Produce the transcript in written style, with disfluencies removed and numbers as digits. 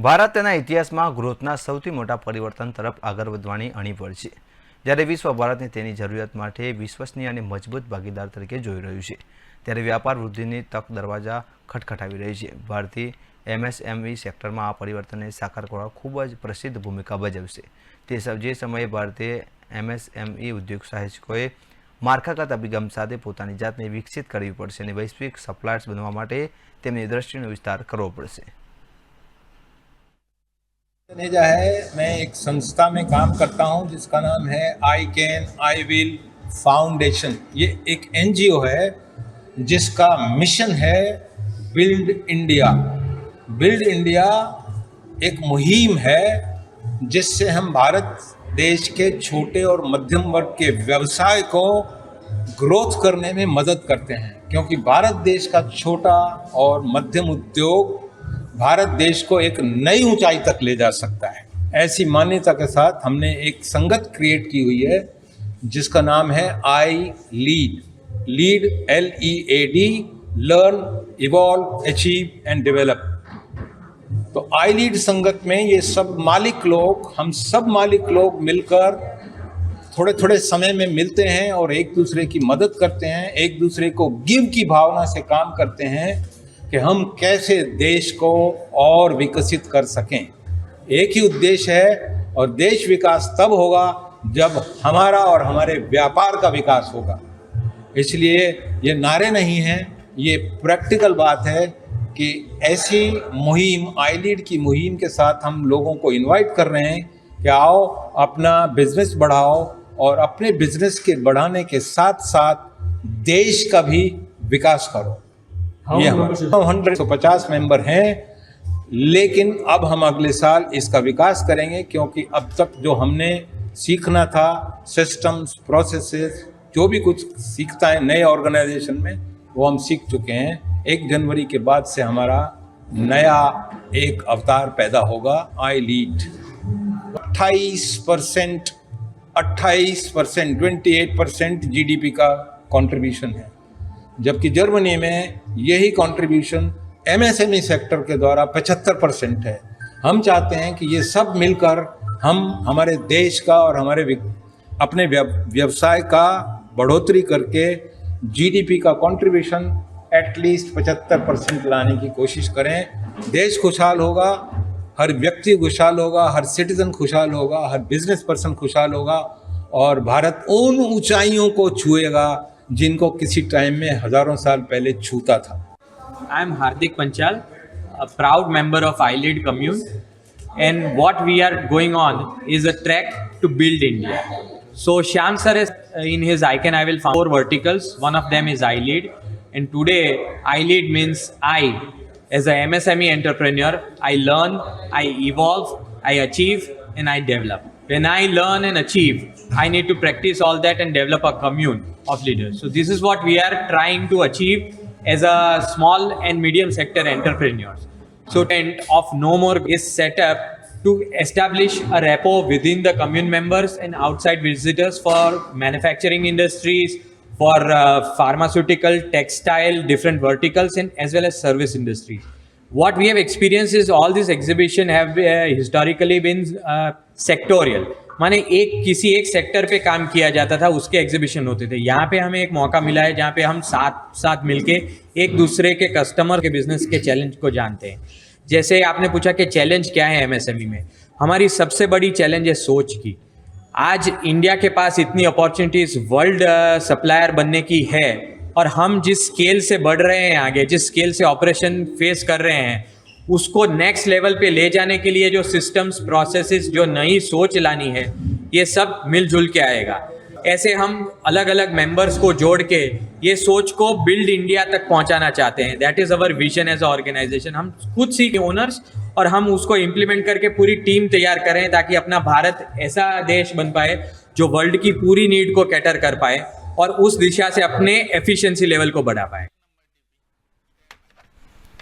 ભારત તેના ઇતિહાસમાં ગ્રોથના સૌથી મોટા પરિવર્તન તરફ આગળ વધવાની અણી પર છે, જ્યારે વિશ્વ ભારતને તેની જરૂરિયાત માટે વિશ્વસનીય અને મજબૂત ભાગીદાર તરીકે જોઈ રહ્યું છે, ત્યારે વ્યાપાર વૃદ્ધિની તક દરવાજા ખટખટાવી રહી છે. ભારતીય એમએસએમઈ સેક્ટરમાં આ પરિવર્તનને સાકાર કરવા ખૂબ જ પ્રસિદ્ધ ભૂમિકા ભજવશે. જે સમયે ભારતીય એમએસએમઈ ઉદ્યોગ સાહસિકોએ માળખાગત અભિગમ સાથે પોતાની જાતને વિકસિત કરવી પડશે અને વૈશ્વિક સપ્લાયર્સ બનવા માટે તેમની દ્રષ્ટિનો વિસ્તાર કરવો પડશે. नेजा है, मैं एक संस्था में काम करता हूं जिसका नाम है I can I will foundation. ये एक एनजीओ है जिसका मिशन है बिल्ड इंडिया. बिल्ड इंडिया एक मुहिम है जिससे हम भारत देश के छोटे और मध्यम वर्ग के व्यवसाय को ग्रोथ करने में मदद करते हैं, क्योंकि भारत देश का छोटा और मध्यम उद्योग भारत देश को एक नई ऊंचाई तक ले जा सकता है. ऐसी मान्यता के साथ हमने एक संगत क्रिएट की हुई है जिसका नाम है I lead. Lead LEAD, learn, evolve, achieve and develop. तो आई लीड संगत में ये सब मालिक लोग, हम सब मालिक लोग मिलकर थोड़े थोड़े समय में मिलते हैं और एक दूसरे की मदद करते हैं, एक दूसरे को गिव की भावना से काम करते हैं कि हम कैसे देश को और विकसित कर सकें. एक ही उद्देश्य है और देश विकास तब होगा जब हमारा और हमारे व्यापार का विकास होगा. इसलिए ये नारे नहीं हैं, ये प्रैक्टिकल बात है कि ऐसी मुहिम, आई लीड की मुहिम के साथ हम लोगों को इनवाइट कर रहे हैं कि आओ अपना बिजनेस बढ़ाओ और अपने बिजनेस के बढ़ाने के साथ साथ देश का भी विकास करो. ये हम 150 मेंबर हैं, लेकिन अब हम अगले साल इसका विकास करेंगे, क्योंकि अब तक जो हमने सीखना था, सिस्टम्स, प्रोसेसेस, जो भी कुछ सीखता है नए ऑर्गेनाइजेशन में, वो हम सीख चुके हैं. 1 जनवरी के बाद से हमारा नया एक अवतार पैदा होगा, आई लीड. 28%, 28% GDP का कंट्रीब्यूशन है, जबकि जर्मनी में यही कंट्रीब्यूशन MSME सेक्टर के द्वारा 75% है. हम चाहते हैं कि ये सब मिलकर हम हमारे देश का और हमारे अपने व्यवसाय का बढ़ोतरी करके GDP का कंट्रीब्यूशन एटलीस्ट 75% लाने की कोशिश करें. देश खुशहाल होगा, हर व्यक्ति खुशहाल होगा, हर सिटीजन खुशहाल होगा, हर बिजनेस पर्सन खुशहाल होगा और भारत उन ऊंचाइयों को छुएगा जिनको किसी टाइम में हजारों साल पहले छूता था. I am Hardik Panchal, a proud member of iLead commune, and what we are going on is a trek to build India. So Shyam sir is in his I Can I Will found 4 verticals. One of them is iLead, and today iLead means I, as a MSME entrepreneur, I learn, I evolve, I achieve, and I develop. When I learn and achieve, I need to practice all that and develop a commune of leaders. So this is what we are trying to achieve as a small and medium sector entrepreneurs. So intent of No More is set up to establish a rapport within the commune members and outside visitors for manufacturing industries, for pharmaceutical, textile, different verticals, and as well as service industries. What we have experienced is all these exhibition have historically been sectorial. माने किसी एक sector पे काम किया जाता था, उसके exhibition होते थे. यहाँ पे हमें एक मौका मिला है जहाँ पे हम साथ मिलके एक दूसरे के कस्टमर के बिजनेस के चैलेंज को जानते हैं. जैसे आपने पूछा कि चैलेंज क्या है MSME में, हमारी सबसे बड़ी चैलेंज है सोच की. आज इंडिया के पास इतनी अपॉर्चुनिटीज वर्ल्ड सप्लायर बनने की है, और हम जिस स्केल से बढ़ रहे हैं आगे, जिस स्केल से ऑपरेशन फेस कर रहे हैं, उसको नेक्स्ट लेवल पे ले जाने के लिए जो सिस्टम्स, प्रोसेसेस, जो नई सोच लानी है, ये सब मिलजुल के आएगा. ऐसे हम अलग अलग मेंबर्स को जोड़ के ये सोच को बिल्ड इंडिया तक पहुंचाना चाहते हैं. That is our vision as a organisation. हम खुद सीख ओनर्स और हम उसको इम्प्लीमेंट करके पूरी टीम तैयार करें, ताकि अपना भारत ऐसा देश बन पाए जो वर्ल्ड की पूरी नीड को कैटर कर पाए और उस दिशा से अपने एफिशिएंसी लेवल को बढ़ा पाए.